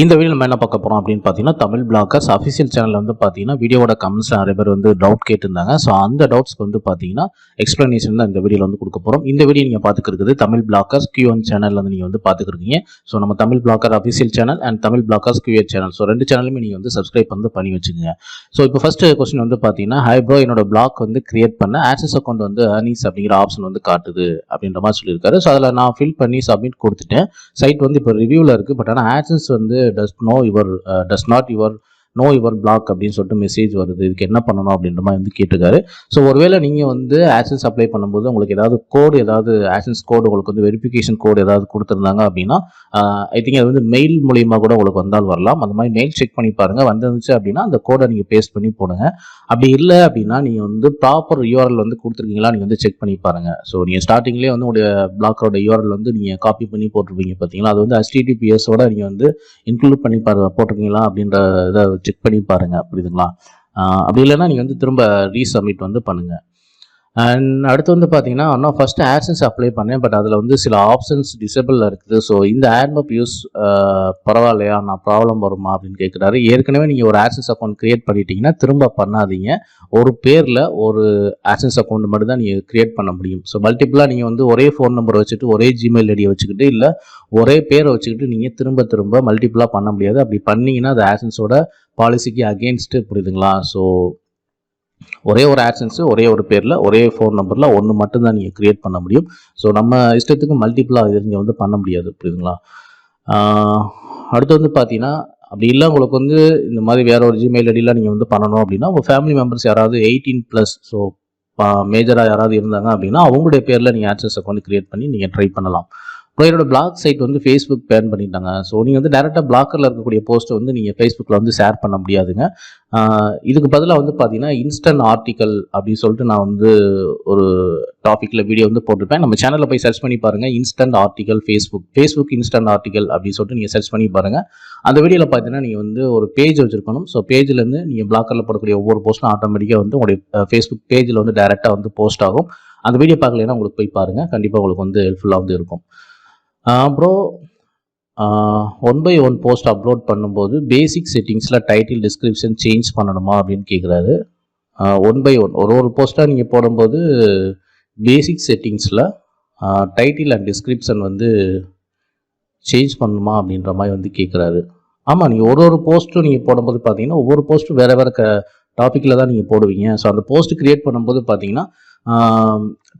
இந்த வீடியோ நம்ம என்ன பார்க்க போறோம் அப்படின்னு பார்த்தீங்கன்னா, தமிழ் பிளாகர்ஸ் அஃபிஷியல் சேனல்ல வந்து பார்த்தீங்கன்னா, வீடியோவோட கமெண்ட்ஸ்ல நிறைய பேர் வந்து டவுட் கேட்டிருந்தாங்க. ஸோ அந்த டவுட்ஸ்க்கு வந்து பார்த்தீங்கன்னா, எக்ஸ்பிளனேஷன் தான் இந்த வீடியோவில் வந்து கொடுக்க போறோம். இந்த வீடியோ நீங்க பார்த்துக்கிறது தமிழ் பிளாகர்ஸ் Q1 சேனல்ல வந்து நீங்க வந்து பார்த்துக்கிறீங்க. ஸோ நம்ம Tamil blogger official channel and Tamil bloggers Q8 channel. So ரெண்டு சேனலுமே நீங்க வந்து சப்ஸ்கிரைப் பண்ணி வச்சுக்கோங்க. ஸோ இப்போ ஃபர்ஸ்ட் கொஸ்டின் வந்து பார்த்தீங்கன்னா, ஹாய் ப்ரோ, என்னோட பிளாக் வந்து கிரியேட் பண்ண ஆக்சஸ் அக்கௌண்ட் வந்து ஏர்னிங்ஸ் அப்படிங்கிற ஆப்ஷன் வந்து காட்டுது அப்படின்ற மாதிரி சொல்லியிருக்காரு. ஸோ அதில் நான் ஃபில் பண்ணி சப்மிட் கொடுத்துட்டேன். சைட் வந்து இப்போ ரிவ்யூவில் இருக்குது. பட் ஆனால் ஆக்சஸ் வந்து does not know your block அப்படின்னு சொல்லிட்டு மெசேஜ் வருது. இதுக்கு என்ன பண்ணணும் அப்படின்ற மாதிரி வந்து கேட்டிருக்காரு. ஸோ ஒருவேளை நீங்கள் வந்து ஆக்சன்ஸ் அப்ளை பண்ணும்போது உங்களுக்கு ஏதாவது ஆக்சன்ஸ் கோடு உங்களுக்கு வந்து வெரிஃபிகேஷன் கோடு ஏதாவது கொடுத்துருந்தாங்க அப்படின்னா ஐ திங்க் அது வந்து மெயில் மூலியமாக கூட உங்களுக்கு வந்தால் வரலாம். அந்த மாதிரி மெயில் செக் பண்ணி பாருங்கள். வந்துருந்துச்சு அப்படின்னா அந்த கோடை நீங்கள் பேஸ்ட் பண்ணி போடுங்க. அப்படி இல்லை அப்படின்னா நீங்கள் வந்து ப்ராப்பர் URL வந்து கொடுத்துருக்கீங்களா நீங்கள் வந்து செக் பண்ணி பாருங்கள். ஸோ நீங்கள் ஸ்டார்டிங்லேயே வந்து உங்களுடைய பிளாக்கரோட URL வந்து நீங்கள் காப்பி பண்ணி போட்டிருப்பீங்க பார்த்தீங்களா, அது வந்து HTTPS-ஓட நீங்கள் வந்து இன்க்ளூட் பண்ணி போட்டிருக்கீங்களா அப்படின்ற இதை செக் பண்ணி பாருங்க. புரியுதுங்களா? அப்படி இல்லைன்னா நீங்கள் வந்து திரும்ப ரீசப்மிட் வந்து பண்ணுங்க. அண்ட் அடுத்து வந்து பார்த்தீங்கன்னா, நான் ஃபர்ஸ்ட் ஆட்சன்ஸ் அப்ளை பண்ணேன். பட் அதில் வந்து சில ஆப்ஷன்ஸ் டிசேபிள் இருக்குது. ஸோ இந்த ஆட்மப் யூஸ் பரவாயில்லையா, நான் ப்ராப்ளம் வருமா அப்படின்னு கேட்குறாரு. ஏற்கனவே நீங்கள் ஒரு ஆட்சன்ஸ் அக்கௌண்ட் கிரியேட் பண்ணிட்டீங்கன்னா திரும்ப பண்ணாதீங்க. ஒரு பேரில் ஒரு ஆட்சன்ஸ் அக்கௌண்ட் மட்டும் தான் நீங்கள் கிரியேட் பண்ண முடியும். ஸோ மல்டிபிளாக நீங்கள் வந்து ஒரே ஃபோன் நம்பர் வச்சுட்டு ஒரே ஜிமெயில் ஐடியை வச்சுக்கிட்டு இல்லை ஒரே பேரை வச்சுக்கிட்டு நீங்கள் திரும்ப மல்டிபிளாக பண்ண முடியாது. அப்படி பண்ணீங்கன்னா அது ஆட்சன்ஸோட பாலிசிக்கு அகெயின்ஸ்ட்டு. புரியுதுங்களா? ஸோ ஒரே ஒரு ஆட்சன்ஸு ஒரே ஒரு பேரில் ஒரே ஃபோன் நம்பரில் ஒன்று மட்டும்தான் நீங்கள் க்ரியேட் பண்ண முடியும். ஸோ நம்ம இஷ்டத்துக்கு மல்டிபிளாக நீங்கள் வந்து பண்ண முடியாது. புரியுதுங்களா? அடுத்து வந்து பார்த்தீங்கன்னா, அப்படி இல்லை உங்களுக்கு வந்து இந்த மாதிரி வேற ஒரு ஜிமெயில் ஐடியில் நீங்கள் வந்து பண்ணணும் அப்படின்னா உங்கள் ஃபேமிலி மெம்பர்ஸ் யாராவது 18+, ஸோ மேஜராக யாராவது இருந்தாங்க அப்படின்னா அவங்களுடைய பேரில் நீங்கள் ஆக்சஸ் அக்கௌண்ட் க்ரியேட் பண்ணி நீங்கள் ட்ரை பண்ணலாம். இப்போ என்னோட பிளாக் சைட் வந்து ஃபேஸ்புக் பேன் பண்ணிட்டாங்க. ஸோ நீங்கள் வந்து டேரெக்டாக பிளாக்கரில் இருக்கக்கூடிய போஸ்ட்டை வந்து நீங்கள் ஃபேஸ்புக்கில் வந்து ஷேர் பண்ண முடியாதுங்க. இதுக்கு பதிலாக வந்து பார்த்தீங்கன்னா இன்ஸ்டன்ட் ஆர்டிக்கல் அப்படின்னு சொல்லிட்டு நான் வந்து ஒரு டாப்பிக்கில் வீடியோ வந்து போட்டிருப்பேன். நம்ம சேனலில் போய் சர்ச் பண்ணி பாருங்கள். Instant article Facebook instant article அப்படின்னு சொல்லிட்டு நீங்கள் சர்ச் பண்ணி பாருங்கள். அந்த வீடியோவில் பார்த்தீங்கன்னா நீங்கள் வந்து ஒரு பேஜ் வச்சுருக்கணும். ஸோ பேஜ்லேருந்து நீங்கள் பிளாக்கரில் போடக்கூடிய ஒவ்வொரு போஸ்ட்டும் ஆட்டோமேட்டிக்காக வந்து உங்களுடைய ஃபேஸ்புக் பேஜில் வந்து டேரெக்டாக வந்து போஸ்ட் ஆகும். அந்த வீடியோ பார்க்கலைன்னா உங்களுக்கு போய் பாருங்கள். கண்டிப்பாக உங்களுக்கு வந்து ஹெல்ப்ஃபுல்லாக வந்து இருக்கும். அப்புறம் 1/1 போஸ்ட் அப்லோட் பண்ணும்போது பேசிக் செட்டிங்ஸில் டைட்டில் டிஸ்கிரிப்ஷன் சேஞ்ச் பண்ணணுமா அப்படின்னு கேட்குறாரு. 1/1 ஒரு போஸ்ட்டாக நீங்கள் போடும்போது பேசிக் செட்டிங்ஸில் டைட்டில் அண்ட் டிஸ்கிரிப்ஷன் வந்து சேஞ்ச் பண்ணணுமா அப்படின்ற மாதிரி வந்து கேட்குறாரு. ஆமாம், நீங்கள் ஒரு போஸ்ட்டும் நீங்கள் போடும்போது பார்த்தீங்கன்னா ஒவ்வொரு போஸ்ட்டும் வேறு டாப்பிக்கில் தான் நீங்கள் போடுவீங்க. ஸோ அந்த போஸ்ட் க்ரியேட் பண்ணும்போது பார்த்தீங்கன்னா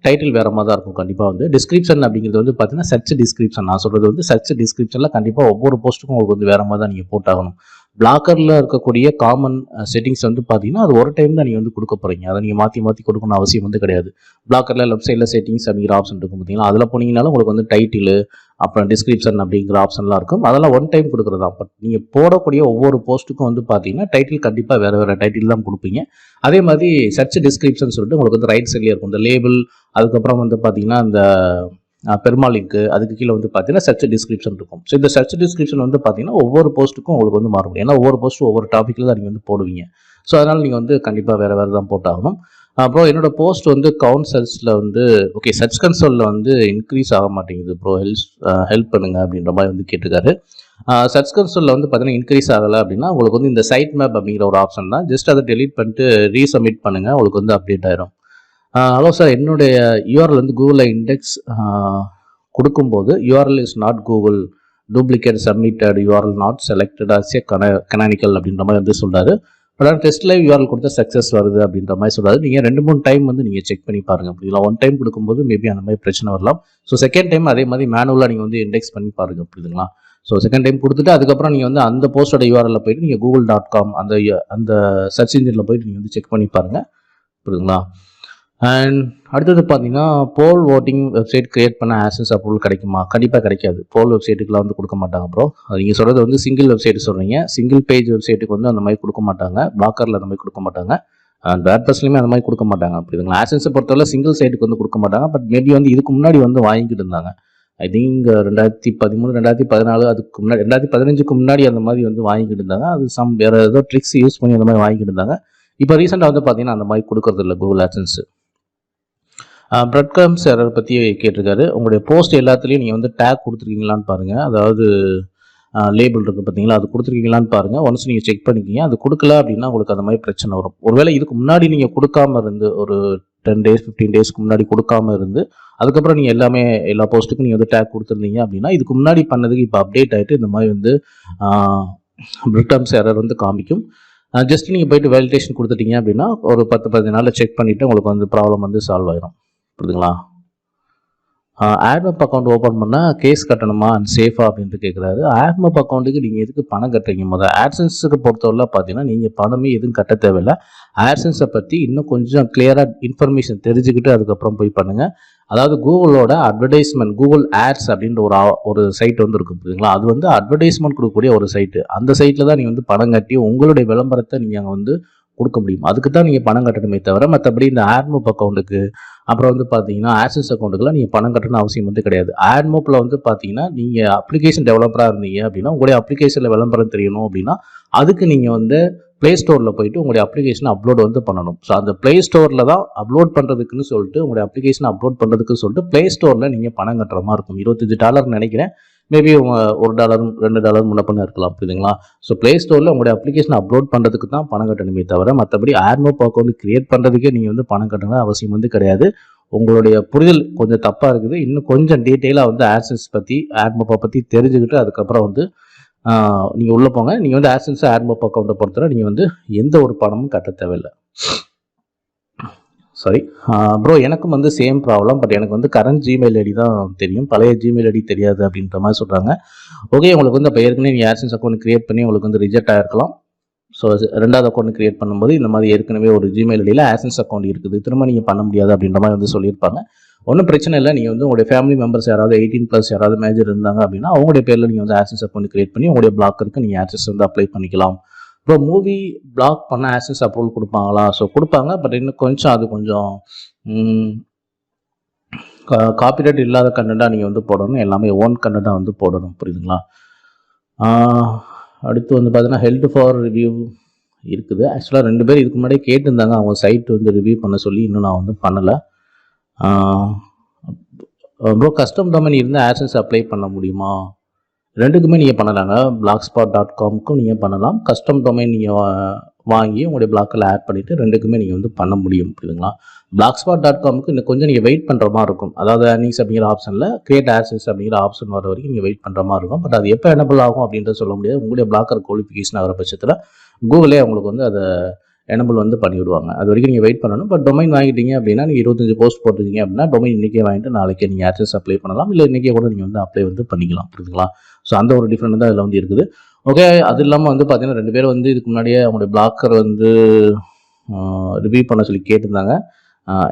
டைட்டில் வேறு மாதிரி தான் இருக்கும். கண்டிப்பாக வந்து டிஸ்கிரிப்ஷன் அப்படிங்கிறது வந்து பார்த்தீங்கன்னா சர்ச் டிஸ்கிரிப்ஷன். நான் சொல்கிறது வந்து சர்ச் டிஸ்கிரிப்ஷனில் கண்டிப்பாக ஒவ்வொரு போஸ்ட்டுக்கும் உங்களுக்கு வந்து வேறு மாதிரி தான் நீங்கள் போட்டாகணும். பிளாக்கரில் இருக்கக்கூடிய காமன் செட்டிங்ஸ் வந்து பார்த்தீங்கன்னா அது ஒரு டைம் தான் நீங்கள் வந்து கொடுக்க போகிறீங்க. அதை நீங்கள் மாற்றி கொடுக்கணும் அவசியம் வந்து கிடையாது. பிளாக்கரில் லெஃப்ட் சைடில் செட்டிங்ஸ் அப்படிங்கிற ஆப்ஷன் இருக்கும் பார்த்தீங்கன்னா, அதில் போனீங்கனாலும் உங்களுக்கு வந்து டைட்டில் அப்புறம் டிஸ்கிரிப்ஷன் அப்படிங்கிற ஆப்ஷன்லாம் இருக்கும். அதெல்லாம் ஒன் டைம் கொடுக்குறது தான். பட் நீங்கள் போடக்கூடிய ஒவ்வொரு போஸ்ட்டுக்கும் வந்து பார்த்தீங்கன்னா டைட்டில் கண்டிப்பாக வேறு டைட்டில் தான் கொடுப்பீங்க. அதே மாதிரி சர்ச் டிஸ்கிரிப்ஷன் சொல்லிட்டு உங்களுக்கு வந்து ரைட் சைட்லேயே இருக்கும். இந்த லேபிள், அதுக்கப்புறம் வந்து பார்த்தீங்கன்னா இந்த பெருமாள் லிங்க், அதுக்கு கீழே வந்து பார்த்தீங்கன்னா சர்ச் டிஸ்கிரிப்ஷன் இருக்கும். ஸோ இந்த சர்ச் டிஸ்கிரிப்ஷன் வந்து பார்த்தீங்கன்னா ஒவ்வொரு போஸ்ட்டுக்கும் உங்களுக்கு வந்து மாறும். ஏன்னா ஒவ்வொரு போஸ்ட்டும் ஒவ்வொரு டாப்பிக்கில் தான் நீங்கள் வந்து போடுவீங்க. ஸோ அதனால் நீங்கள் வந்து கண்டிப்பாக வேறு தான் போட்டாகணும். அப்புறம் என்னோட போஸ்ட் வந்து கவுன்சல்ஸில் வந்து ஓகே சர்ச் கன்சோலில் வந்து இன்க்ரீஸ் ஆக மாட்டேங்குது ப்ரோ, ஹெல்ப் பண்ணுங்க அப்படின்ற மாதிரி வந்து கேட்டிருக்காரு. சர்ச் கன்சோலில் வந்து பார்த்தீங்கன்னா இன்க்ரீஸ் ஆகலை அப்படின்னா உங்களுக்கு வந்து இந்த சைட் மேப் அப்படிங்கிற ஒரு ஆப்ஷன் தான். ஜஸ்ட் அதை டெலீட் பண்ணிட்டு ரீசப்மிட் பண்ணுங்கள், உங்களுக்கு வந்து அப்டேட் ஆயிரும். ஹலோ சார், என்னுடைய URL வந்து கூகுளில் இண்டெக்ஸ் கொடுக்கும்போது URL is not Google, duplicate submitted, URL not selected as a canonical அப்படின்ற மாதிரி வந்து சொல்கிறாரு. பட் டெஸ்ட் லைவ் URL கொடுத்தா சக்ஸஸ் வருது அப்படின்ற மாதிரி சொல்கிறாரு. நீங்கள் 2-3 டைம் வந்து நீங்கள் செக் பண்ணி பாருங்கள். அப்படிங்களா? 1 டைம் கொடுக்கும்போது மேபி அந்த மாதிரி பிரச்சனை வரலாம். ஸோ செகண்ட் டைம் அதே மாதிரி மேனுவலாக நீங்கள் வந்து இண்டெக்ஸ் பண்ணி பாருங்கள். புரியுதுங்களா? ஸோ செகண்ட் டைம் கொடுத்துட்டு அதுக்கப்புறம் நீங்கள் வந்து அந்த போஸ்டோட URL போயிட்டு நீங்கள் google.com அந்த சர்ச் இன்ஜினில் போயிட்டு நீங்கள் வந்து செக் பண்ணி பாருங்கள். புரியுதுங்களா? அண்ட் அடுத்தது பார்த்தீங்கன்னா போல் ஓட்டிங் வெப்சைட் கிரியேட் பண்ண ஆக்சஸ் அப்ரூவல் கிடைக்குமா? கண்டிப்பாக கிடைக்காது. போல் வெப்சைட்டுக்குலாம் வந்து கொடுக்க மாட்டாங்க ப்ரோ. நீங்கள் சொல்கிறது வந்து சிங்கிள் வெப்சைட் சொல்கிறீங்க. சிங்கிள் பேஜ் வெப்சைட்டுக்கு வந்து அந்த மாதிரி கொடுக்க மாட்டாங்க. பிளாக்கரில் அந்த மாதிரி கொடுக்க மாட்டாங்க. அண்ட் வேர்ட்ப்ரெஸ்லையுமே அந்த மாதிரி கொடுக்க மாட்டாங்க. புரியுதுங்களா? ஆக்சன்ஸை பொறுத்தவரை சிங்கிள் சைட்டுக்கு வந்து கொடுக்க மாட்டாங்க. பட் மேபி வந்து இதுக்கு முன்னாடி வந்து வாங்கிக்கிட்டு இருந்தாங்க. ஐ திங்க் 2013, 2014, அதுக்கு முன்னாடி 2015க்கு முன்னாடி அந்த மாதிரி வந்து வாங்கிக்கிட்டு இருந்தாங்க. அது வேறு ஏதோ ட்ரிக்ஸ் யூஸ் பண்ணி அந்த மாதிரி வாங்கிக்கிட்டு இருந்தாங்க. இப்போ ரீசெண்டாக வந்து பார்த்தீங்கன்னா அந்த மாதிரி கொடுக்கறது இல்லை Google actions. Bread crumbs error பற்றி கேட்டிருக்காரு. உங்களுடைய போஸ்ட் எல்லாத்துலேயும் நீங்கள் வந்து டேக் கொடுத்துருக்கீங்களான்னு பாருங்கள். அதாவது லேபிள் இருக்குது பார்த்தீங்களா, அது கொடுத்துருக்கீங்களான்னு பாருங்கள். ஒன்ஸ் நீங்கள் செக் பண்ணிக்கிங்க. அது கொடுக்கல அப்படின்னா உங்களுக்கு அந்த மாதிரி பிரச்சனை வரும். ஒருவேளை இதுக்கு முன்னாடி நீங்கள் கொடுக்காம இருந்து ஒரு 10 டேஸ் 15 டேஸ்க்கு முன்னாடி கொடுக்காம இருந்து அதுக்கப்புறம் நீங்கள் எல்லா போஸ்ட்டுக்கும் நீங்கள் வந்து டேக் கொடுத்துருந்தீங்க அப்படின்னா இதுக்கு முன்னாடி பண்ணதுக்கு இப்போ அப்டேட் ஆகிட்டு இந்த மாதிரி வந்து ரிட்டர்ன்ஸ் எரர் வந்து காமிக்கும். ஜஸ்ட் நீங்கள் போய்ட்டு வேலிடேஷன் கொடுத்துட்டீங்க அப்படின்னா ஒரு 10-15 நாளில் செக் பண்ணிவிட்டு உங்களுக்கு வந்து ப்ராப்ளம் வந்து சால்வ் ஆயிரும். புரியுதுங்களா? ஆட்மப் அக்கௌண்ட் ஓப்பன் பண்ணால் கேஸ் கட்டணுமா அண்ட் சேஃபா அப்படின்ட்டு கேட்குறாரு. ஆட்மப் அக்கௌண்ட்டுக்கு நீங்கள் எதுக்கு பணம் கட்டுறீங்க? முதல் ஆட்சன்ஸுக்கு பொறுத்தவரை பார்த்தீங்கன்னா நீங்கள் பணமே எதுவும் கட்ட தேவையில்லை. ஆட்சன்ஸை பற்றி இன்னும் கொஞ்சம் கிளியராக இன்ஃபர்மேஷன் தெரிஞ்சுக்கிட்டு அதுக்கப்புறம் போய் பண்ணுங்கள். அதாவது கூகுளோட அட்வர்டைஸ்மெண்ட், கூகுள் ஆட்ஸ் அப்படின்ற ஒரு சைட் வந்து இருக்கும் புரியுதுங்களா, அது வந்து அட்வர்டைஸ்மெண்ட் கொடுக்கக்கூடிய ஒரு சைட்டு. அந்த சைட்டில் தான் நீங்கள் வந்து பணம் கட்டி உங்களுடைய விளம்பரத்தை நீங்கள் அங்கே வந்து கொடுக்க முடியும். அதுக்கு தான் நீங்கள் பணம் கட்டணுமே தவிர மற்றபடி இந்த ஆட்மப் அக்கௌண்ட்டுக்கு அப்புறம் வந்து பார்த்தீங்கன்னா ஆக்சஸ் அக்கௌண்ட்டுக்குலாம் நீங்கள் பணம் கட்டணும் அவசியம் வந்து கிடையாது. ஆட்மோப்பில் வந்து பார்த்தீங்கன்னா நீங்கள் அப்ளிகேஷன் டெவலப்பராக இருந்தீங்க அப்படின்னா உங்களுடைய அப்ளிகேஷனில் விளம்பரம் தெரியணும் அப்படின்னா அதுக்கு நீங்கள் வந்து ப்ளே ஸ்டோரில் போயிட்டு உங்களுடைய அப்ளிகேஷனை அப்லோட் வந்து பண்ணணும். ஸோ அந்த ப்ளே ஸ்டோரில் தான் அப்லோட் பண்ணுறதுக்குன்னு சொல்லிட்டு உங்களுடைய அப்ளிகேஷனை அப்லோட் பண்ணுறதுக்கு சொல்லிட்டு ப்ளே ஸ்டோரில் நீங்கள் பணம் கட்டுற மாதிரி இருக்கும். $25 நினைக்கிறேன். மேபி $1 $2 முன்னப்பண்ண இருக்கலாம். புரியுதுங்களா? ஸோ ப்ளே ஸ்டோரில் உங்களுடைய அப்ளிகேஷன் அப்லோட் பண்ணுறதுக்கு தான் பணம் கட்டணுமே தவிர மற்றபடி ஆட்மோப் அக்கௌண்ட் கிரியேட் பண்ணுறதுக்கே நீங்கள் வந்து பணம் கட்டணும் அவசியம் வந்து கிடையாது. உங்களுடைய புரிதல் கொஞ்சம் தப்பாக இருக்குது. இன்னும் கொஞ்சம் டீட்டெயிலாக வந்து ஆட்சன்ஸ் பற்றி ஆட்மோப்பை பற்றி தெரிஞ்சுக்கிட்டு அதுக்கப்புறம் வந்து நீங்கள் உள்ளே போங்க. நீங்கள் வந்து ஆட்சன்ஸ் ஆட்மோப் அக்கௌண்ட்டை பொறுத்தவரை நீங்கள் வந்து எந்த ஒரு பணமும் கட்ட தேவையில்லை. சாரி ப்ரோ, எனக்கும் வந்து சேம் ப்ராப்ளம். பட் எனக்கு வந்து கரண்ட் ஜிமெயில் ஐடி தான் தெரியும், பழைய ஜிமெயில் ஐடி தெரியாது அப்படின்ற மாதிரி சொல்கிறாங்க. ஓகே, உங்களுக்கு வந்து இப்போ ஏற்கனவே நீங்கள் ஆட்சன்ஸ் அக்கௌண்ட் கிரியேட் பண்ணி உங்களுக்கு வந்து ரிஜெக்ட் ஆகிருக்கலாம். ஸோ ரெண்டாவது அக்கௌண்ட் கிரியேட் பண்ணும்போது இந்த மாதிரி ஏற்கனவே ஒரு ஜிமெயில் ஐடியில் ஆட்சன்ஸ் அக்கௌண்ட் இருக்குது, திரும்ப நீங்கள் பண்ண முடியாது அப்படின்ற மாதிரி வந்து சொல்லியிருப்பாங்க. ஒன்றும் பிரச்சனை இல்லை. நீங்கள் வந்து உங்களுடைய ஃபேமிலி மெம்பர்ஸ் யாராவது 18+ யாராவது மேஜர் இருந்தாங்க அப்படின்னா அவங்களுடைய பேரில் நீங்கள் வந்து ஆட்சன்ஸ் அக்கௌண்ட் கிரியேட் பண்ணி உங்களுடைய பிளாக்கருக்கு நீங்கள் ஆட்சன்ஸ் வந்து அப்ளை பண்ணிக்கலாம். இப்போ மூவி பிளாக் பண்ண ஆக்சஸ் அப்ரூவல் கொடுப்பாங்களா? ஸோ கொடுப்பாங்க. பட் இன்னும் கொஞ்சம் அது கொஞ்சம் காப்பிரைட் இல்லாத கண்டென்ட்டாக நீங்கள் வந்து போடணும். எல்லாமே ஓன் கண்டென்ட்டாக வந்து போடணும். புரியுதுங்களா? அடுத்து வந்து பார்த்தீங்கன்னா ஹெல்த் ஃபார் ரிவ்யூ இருக்குது. ஆக்சுவலாக 2 பேர் இதுக்கு முன்னாடியே கேட்டிருந்தாங்க அவங்க சைட் வந்து ரிவ்யூ பண்ண சொல்லி. இன்னும் நான் வந்து பண்ணலை. ப்ரோ, கஸ்டம் டொமைன் இருந்தால் ஆக்சன்ஸ் அப்ளை பண்ண முடியுமா? ரெண்டுக்குமே நீங்கள் பண்ணலாங்க. blogspot.comக்கும் நீங்கள் பண்ணலாம். கஸ்டம் டொமைன் நீங்கள் வாங்கி உங்களுடைய பிளாக்கில் ஆட் பண்ணிவிட்டு ரெண்டுக்குமே நீங்கள் வந்து பண்ண முடியும். புரியுதுங்களா? blogspot.comக்கு இன்னும் கொஞ்சம் நீங்கள் வெயிட் பண்ணுற மாதிரி இருக்கும். அதாவது ஏர்னிங்ஸ் அப்படிங்கிற ஆப்ஷனில் கிரியேட் ஆட்சன்ஸ் அப்படிங்கிற ஆப்ஷன் வர வரைக்கும் நீங்கள் வெயிட் பண்ணுற மாதிரி இருக்கும். பட் அது எப்போ எனபிள் ஆகும் அப்படின்றத சொல்ல முடியாது. உங்களுடைய பிளாக்கர் குவாலிஃபிகேஷன் ஆகிற பட்சத்தில் கூகுளே உங்களுக்கு வந்து அதை எனபிள் வந்து பண்ணிவிடுவாங்க. அது வரைக்கும் நீங்கள் வெயிட் பண்ணணும். பட் டொமைன் வாங்கிட்டீங்க அப்படின்னா நீங்கள் 25 போஸ்ட் போட்டிருக்கீங்க அப்படின்னா டொமைன் இன்றைக்கே வாங்கிட்டு நாளைக்கே நீங்கள் ஆட்சன்ஸ் அப்ளை பண்ணலாம். இல்லை இன்றைக்கே கூட நீங்கள் வந்து அப்ளை வந்து பண்ணிக்கலாம். புரியுதுங்களா? ஸோ அந்த ஒரு டிஃப்ரெண்ட் தான் அதில் வந்து இருக்குது. ஓகே, அது இல்லாமல் வந்து பார்த்தீங்கன்னா 2 பேர் வந்து இதுக்கு முன்னாடியே அவங்களுடைய பிளாக்கர் வந்து ரிவ்யூ பண்ண சொல்லி கேட்டிருந்தாங்க.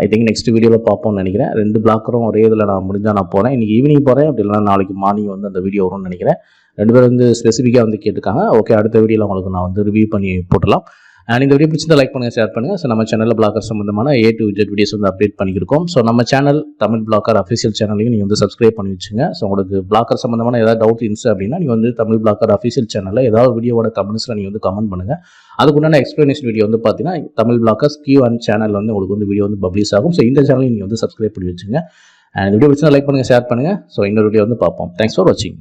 ஐ திங்க் நெக்ஸ்ட் வீடியோவில் பார்ப்போம்னு நினைக்கிறேன். 2 பிளாக்கரும் ஒரே இதில் நான் முடிஞ்சால் நான் போகிறேன். இன்றைக்கி ஈவினிங் போகிறேன். அப்படி இல்லைனா நாளைக்கு மார்னிங் வந்து அந்த வீடியோ வரும்னு நினைக்கிறேன். 2 பேர் வந்து ஸ்பெசிஃபிக்காக வந்து கேட்டிருக்காங்க. ஓகே, அடுத்த வீடியோவில் உங்களுக்கு நான் வந்து ரிவ்யூ பண்ணி போட்டலாம். அண்ட் இந்த வீடியோ பிடிச்சிருந்தா லைக் பண்ணுங்கள், ஷேர் பண்ணுங்கள். ஸோ நம்ம சேனலில் பிளாக்கர் சம்பந்தமான A to Z வீடியோஸ் வந்து அப்டேட் பண்ணியிருக்கோம். ஸோ நம்ம சேனல் தமிழ் பிளாக்கர் அஃபிஷியல் சேனலையும் நீங்கள் வந்து சப்ஸ்கிரைப் பண்ணி வச்சுங்க. ஸோ உங்களுக்கு பிளாக்கர் சம்பந்தமான ஏதாவது டவுட் இருந்துச்சு அப்படின்னா நீங்கள் வந்து தமிழ் பிளாக்கர் அஃபிஷியல் சேனலில் ஏதாவது வீடியோவோட கமெண்ட்ஸில் நீங்கள் வந்து கமெண்ட் பண்ணுங்கள். அதுக்குண்டான எக்ஸ்ப்ளனேஷன் வீடியோ வந்து பார்த்தீங்கன்னா தமிழ் பிளாக்கர்ஸ் Q&A சேனல் வந்து உங்களுக்கு வந்து வீடியோ வந்து பப்ளிஷ் ஆகும். ஸோ இந்த சேனலையும் நீங்கள் வந்து சப்ஸ்கிரைப் பண்ணி வச்சுங்க. அண்ட் வீடியோ பிடிச்சிருந்தா லைக் பண்ணுங்கள், ஷேர் பண்ணுங்கள். ஸோ இன்னொரு வீடியோ வந்து பார்ப்போம். தேங்க்ஸ் ஃபார் வாட்சிங்.